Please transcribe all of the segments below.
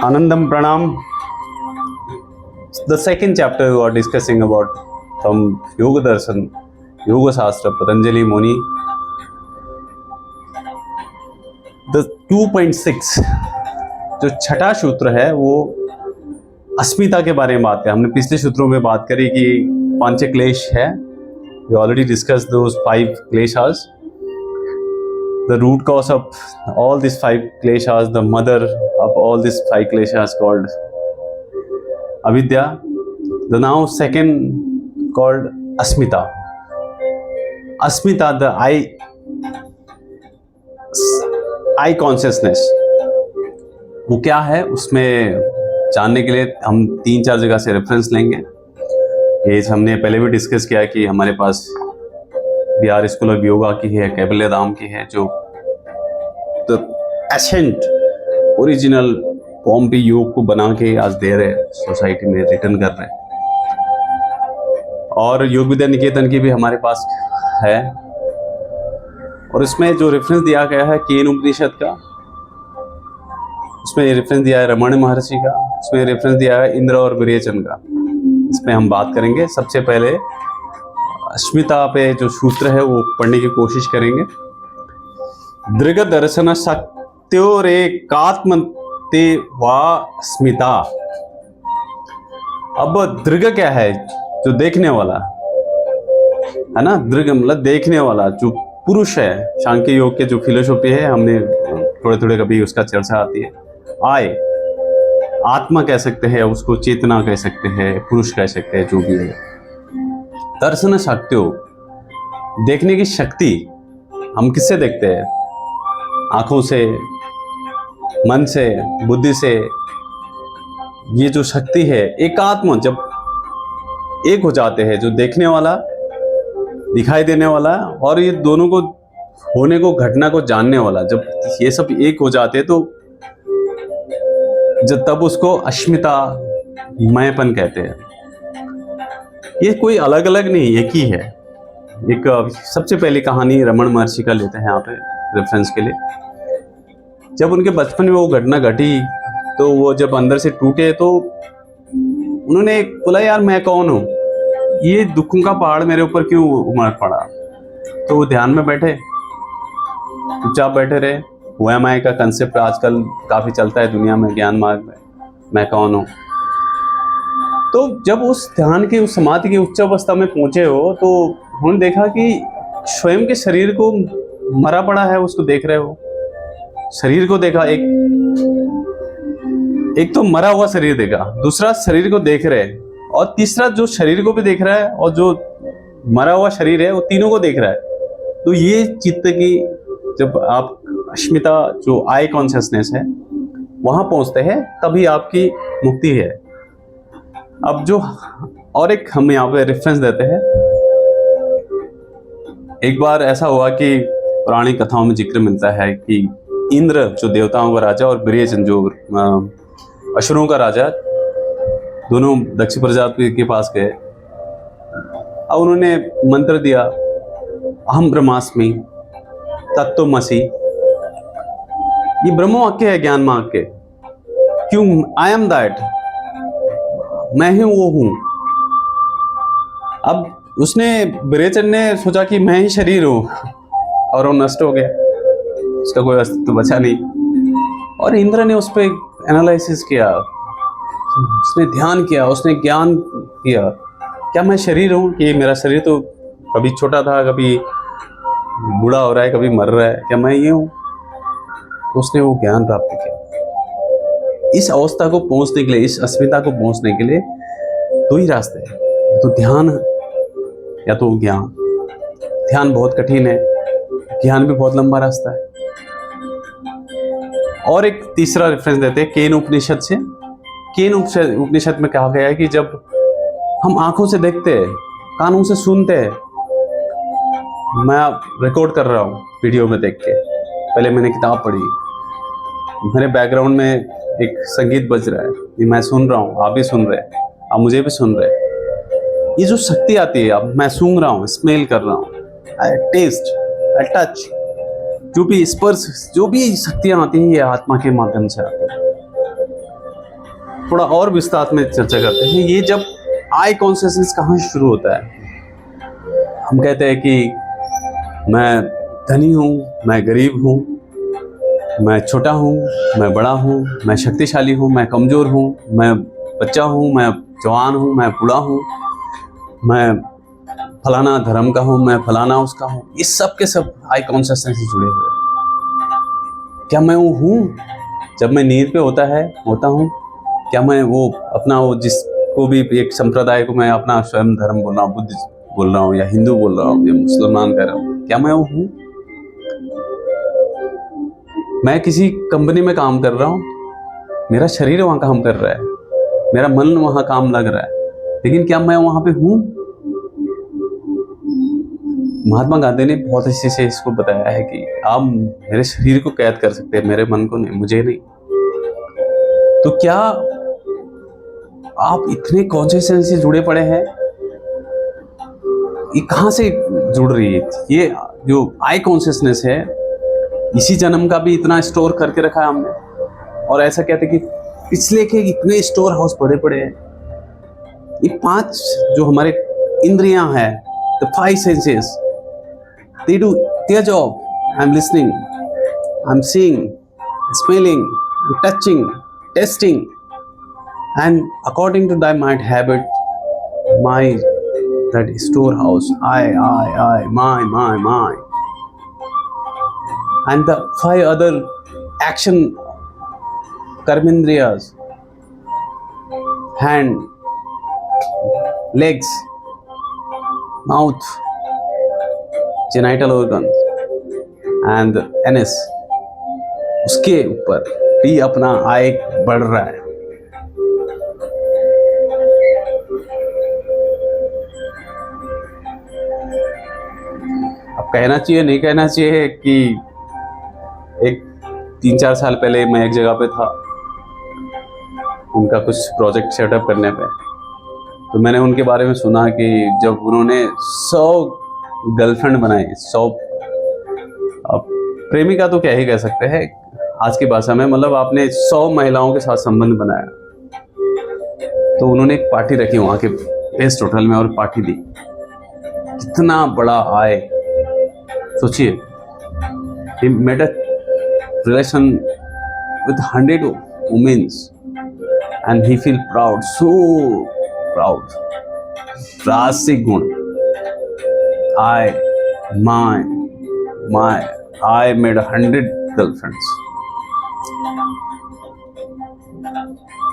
Anandam Pranam. The second chapter we are discussing about from Yoga Darshan, Yoga Shastra, Patanjali Muni. The 2.6 जो छठा सूत्र है वो अस्मिता के बारे में बात है। हमने पिछले सूत्रों में बात करी कि पांच क्लेश है। We already discussed those 5 kleshas. The root cause of all these 5 kleshas, the mother of all these 5 kleshas called avidya. The now second called asmita. Asmita, the I consciousness. वो क्या है उसमें जानने के लिए हम 3-4 जगह से रेफरेंस लेंगे। ये हमने पहले भी डिस्कस किया कि हमारे पास बिहार स्कूल ऑफ योगा की है, कैबल्य धाम की है, जो द एसेंट ओरिजिनल फॉर्म पे योग को बना के आज दे रहे सोसाइटी में, रिटर्न कर रहे हैं। और योग विद्या निकेतन की भी हमारे पास है। और इसमें जो रेफरेंस दिया गया है केन उपनिषद का, उसमें रेफरेंस दिया है रमण महर्षि का, उसमें रेफरेंस दिया है इंद्र और विरेचन का। इसमें हम बात करेंगे। सबसे पहले अस्मिता पे जो सूत्र है वो पढ़ने की कोशिश करेंगे। दृग दर्शन शक्त्योरेकात्मते वा अस्मिता। अब दृग क्या है? जो देखने वाला है ना, दृग मतलब देखने वाला, जो पुरुष है। सांख्य योग के जो फिलोसॉफी है, हमने थोड़े थोड़े कभी उसका चर्चा आती है। आत्मा कह सकते हैं उसको, चेतना कह सकते हैं, पुरुष कह सकते हैं, जो भी है। दर्शन शक्तियों, देखने की शक्ति। हम किससे देखते हैं? आंखों से, मन से, बुद्धि से। ये जो शक्ति है एकात्म, जब एक हो जाते हैं, जो देखने वाला, दिखाई देने वाला और ये दोनों को होने को, घटना को जानने वाला, जब ये सब एक हो जाते हैं तो जब तब उसको अस्मिता मयपन कहते हैं। ये कोई अलग अलग नहीं, एक ही है। एक सबसे पहली कहानी रमण महर्षि का लेते हैं यहाँ पे रेफरेंस के लिए। जब उनके बचपन में वो घटना घटी तो वो जब अंदर से टूटे तो उन्होंने बोला, यार मैं कौन हूँ, ये दुखों का पहाड़ मेरे ऊपर क्यों उमड़ पड़ा। तो वो ध्यान में बैठे, चुपचाप बैठे रहे। वो एम आई का कंसेप्ट आजकल काफी चलता है दुनिया में, ज्ञान मार्ग में, मैं कौन हूँ। तो जब उस ध्यान की, उस समाधि की उच्च अवस्था में पहुंचे हो तो उन्होंने देखा कि स्वयं के शरीर को मरा पड़ा है, उसको देख रहे हो। शरीर को देखा, एक तो मरा हुआ शरीर देखा, दूसरा शरीर को देख रहे, और तीसरा जो शरीर को भी देख रहा है और जो मरा हुआ शरीर है वो तीनों को देख रहा है। तो ये चित्त की, जब आप अस्मिता, जो आई कॉन्शियसनेस है, वहां पहुंचते हैं तभी आपकी मुक्ति है। अब जो और एक हम यहाँ पे रेफरेंस देते हैं। एक बार ऐसा हुआ कि पुरानी कथाओं में जिक्र मिलता है कि इंद्र जो देवताओं का राजा और विरेचन जो असुरों का राजा, दोनों दक्ष प्रजापति के पास गए। अब उन्होंने मंत्र दिया, अहम ब्रह्मास्मि तत्त्वमसि। ये ब्रह्म वाक्य है, ज्ञान वाक्य। क्यों? आई एम दैट, मैं ही वो हूं। अब उसने, विरेचन ने सोचा कि मैं ही शरीर हूं, और वो नष्ट हो गया, उसका कोई अस्तित्व बचा नहीं। और इंद्र ने उस पर एनालिसिस किया, उसने ध्यान किया, उसने ज्ञान किया, क्या मैं शरीर हूं? कि मेरा शरीर तो कभी छोटा था, कभी बूढ़ा हो रहा है, कभी मर रहा है, क्या मैं ये हूं? तो उसने वो ज्ञान प्राप्त किया। इस अवस्था को पहुंचने के लिए, इस अस्मिता को पहुंचने के लिए 2 ही रास्ते हैं, या तो ध्यान या तो ज्ञान। ध्यान बहुत कठिन है, ज्ञान भी बहुत लंबा रास्ता है। और एक तीसरा रेफरेंस देते हैं केन उपनिषद से। केन उपनिषद में कहा गया है कि जब हम आंखों से देखते हैं, कानों से सुनते हैं, मैं रिकॉर्ड कर रहा हूँ वीडियो में देख के, पहले मैंने किताब पढ़ी, मेरे बैकग्राउंड में एक संगीत बज रहा है, ये मैं सुन रहा हूँ, आप भी सुन रहे हैं, आप मुझे भी सुन रहे हैं। ये जो शक्ति आती है, अब मैं सूंघ रहा हूँ, स्मेल कर रहा हूँ, आई टेस्ट, आई टच, जो भी स्पर्श, जो भी शक्तियाँ आती हैं ये आत्मा के माध्यम से आती है। थोड़ा और विस्तार में चर्चा करते हैं। ये जब आई कॉन्शियसनेस कहाँ से शुरू होता है? हम कहते हैं कि मैं धनी हूँ, मैं गरीब हूँ, मैं छोटा हूँ, मैं बड़ा हूँ, मैं शक्तिशाली हूँ, मैं कमज़ोर हूँ, मैं बच्चा हूँ, मैं जवान हूँ, मैं बूढ़ा हूँ, मैं फलाना धर्म का हूँ, मैं फलाना उसका हूँ। ये सब के सब आई कॉन्शियसनेस से जुड़े हुए हैं। क्या मैं वो हूँ जब मैं नींद पे होता हूँ? क्या मैं वो अपना वो जिसको भी एक संप्रदाय को मैं अपना स्वयं धर्म बोल रहा हूँ, बुद्ध बोल रहा हूँ या हिंदू बोल रहा हूँ या मुसलमान कर रहा हूँ, क्या मैं वो हूँ? मैं किसी कंपनी में काम कर रहा हूँ, मेरा शरीर वहाँ काम कर रहा है, मेरा मन वहाँ काम लग रहा है, लेकिन क्या मैं वहाँ पे हूँ? महात्मा गांधी ने बहुत अच्छे से इसको बताया है कि आप मेरे शरीर को कैद कर सकते हैं, मेरे मन को नहीं, मुझे नहीं। तो क्या आप इतने कॉन्शियसनेस से जुड़े पड़े हैं? ये कहाँ से जुड़ रही है? ये जो आई कॉन्शियसनेस है, इसी जन्म का भी इतना स्टोर करके रखा है हमने। और ऐसा कहते हैं कि पिछले के इतने स्टोर हाउस बड़े पड़े हैं। ये 5 जो हमारे इंद्रियां हैं, the 5 senses, they do their job. I'm listening, I'm seeing, smelling, touching, tasting, and according to thy mind habit, my that storehouse, I, my, and the 5 other action karmendriyas, hand, legs, mouth, genital organs and anus, उसके ऊपर भी अपना आय बढ़ रहा है। अब कहना चाहिए नहीं कहना चाहिए कि एक 3-4 साल पहले मैं एक जगह पे था, उनका कुछ प्रोजेक्ट सेटअप करने पे, तो मैंने उनके बारे में सुना कि जब उन्होंने 100 गर्लफ्रेंड बनाई, 100 प्रेमिका तो क्या ही कह सकते हैं आज की भाषा में, मतलब आपने 100 महिलाओं के साथ संबंध बनाया। तो उन्होंने एक पार्टी रखी वहाँ के बेस्ट होटल में और पार्टी दी। कितना बड़ा आय, सोचिए। he made a relation with 100 women and he feel proud, so proud. रासिक गुण, I made 100 girlfriends.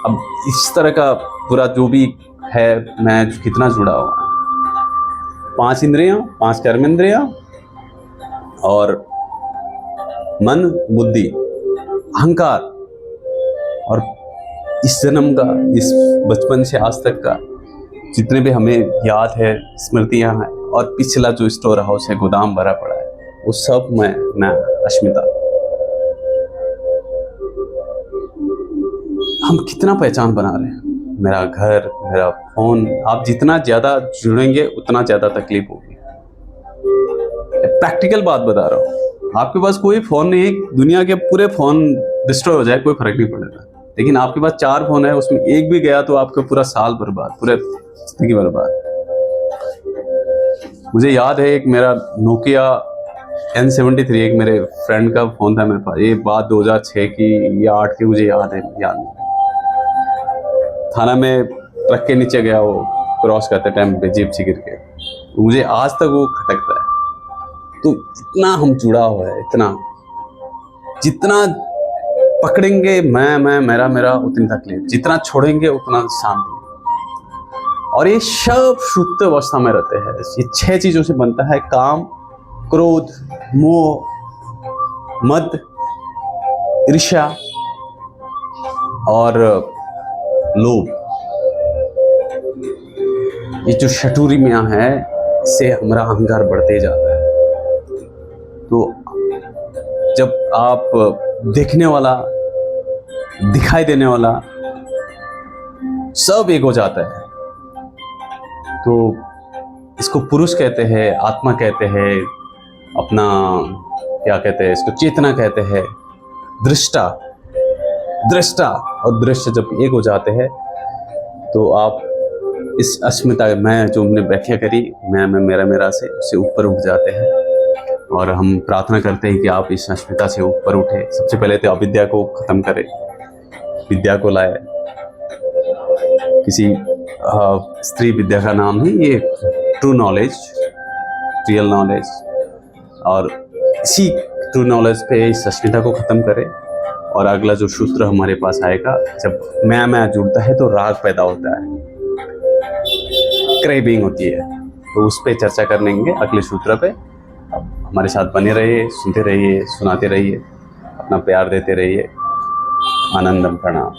अब इस तरह का पूरा जो भी है, मैं कितना जुड़ा हुआ, 5 इंद्रियां, 5 कर्मेंद्रियां और मन, बुद्धि, अहंकार, और इस जन्म का, इस बचपन से आज तक का जितने भी हमें याद है, स्मृतियां हैं, और पिछला जो स्टोर हाउस है, गोदाम भरा पड़ा है, वो सब मैं अश्मिता। हम कितना पहचान बना रहे हैं। मेरा घर, मेरा फोन, आप जितना ज्यादा जुड़ेंगे उतना ज्यादा तकलीफ होगी। प्रैक्टिकल बात बता रहा हूँ, आपके पास कोई फोन नहीं है, दुनिया के पूरे फोन डिस्ट्रॉय हो जाए कोई फर्क नहीं पड़ेगा, लेकिन आपके पास 4 फोन है, उसमें एक भी गया तो आपका पूरा साल बर्बाद, पूरे जिंदगी बर्बाद। मुझे याद है एक मेरा नोकिया N73, एक मेरे फ्रेंड का फोन था मेरे पास। ये बात 2006 की या 8 की, मुझे याद नहीं। थाना में ट्रक के नीचे गया, वो क्रॉस करते टाइम पे जीप से गिर के, मुझे आज तक वो खटकता है। तो इतना हम जुड़ा हुआ है, इतना, जितना पकड़ेंगे मैं मेरा उतनी तकलीफ, जितना छोड़ेंगे उतना शांति। और ये सब शुद्ध अवस्था में रहते हैं। ये 6 चीजों से बनता है: काम, क्रोध, मोह, मद, ईर्ष्या और लोभ। ये जो शटूरी मियाँ है, इससे हमारा अहंकार बढ़ते जाता है। तो जब आप देखने वाला, दिखाई देने वाला सब एक हो जाता है, तो इसको पुरुष कहते हैं, आत्मा कहते हैं, अपना क्या कहते हैं इसको, चेतना कहते हैं, दृष्टा। दृष्टा और दृश्य जब एक हो जाते हैं तो आप इस अस्मिता, मैं जो हमने व्याख्या करी, मैं मेरा मेरा से उससे ऊपर उठ जाते हैं। और हम प्रार्थना करते हैं कि आप इस अस्मिता से ऊपर उठे। सबसे पहले तो अविद्या को ख़त्म करें, विद्या को लाए। किसी स्त्री विद्या का नाम है ये, ट्रू नॉलेज, रियल नॉलेज। और इसी ट्रू नॉलेज पे इस अस्मिता को ख़त्म करें। और अगला जो सूत्र हमारे पास आएगा, जब मैं जुड़ता है तो राग पैदा होता है, क्रेविंग होती है, तो उस पर चर्चा कर लेंगे अगले सूत्र पे। हमारे साथ बने रहिए, सुनते रहिए, सुनाते रहिए, अपना प्यार देते रहिए। आनंदम। प्रणाम।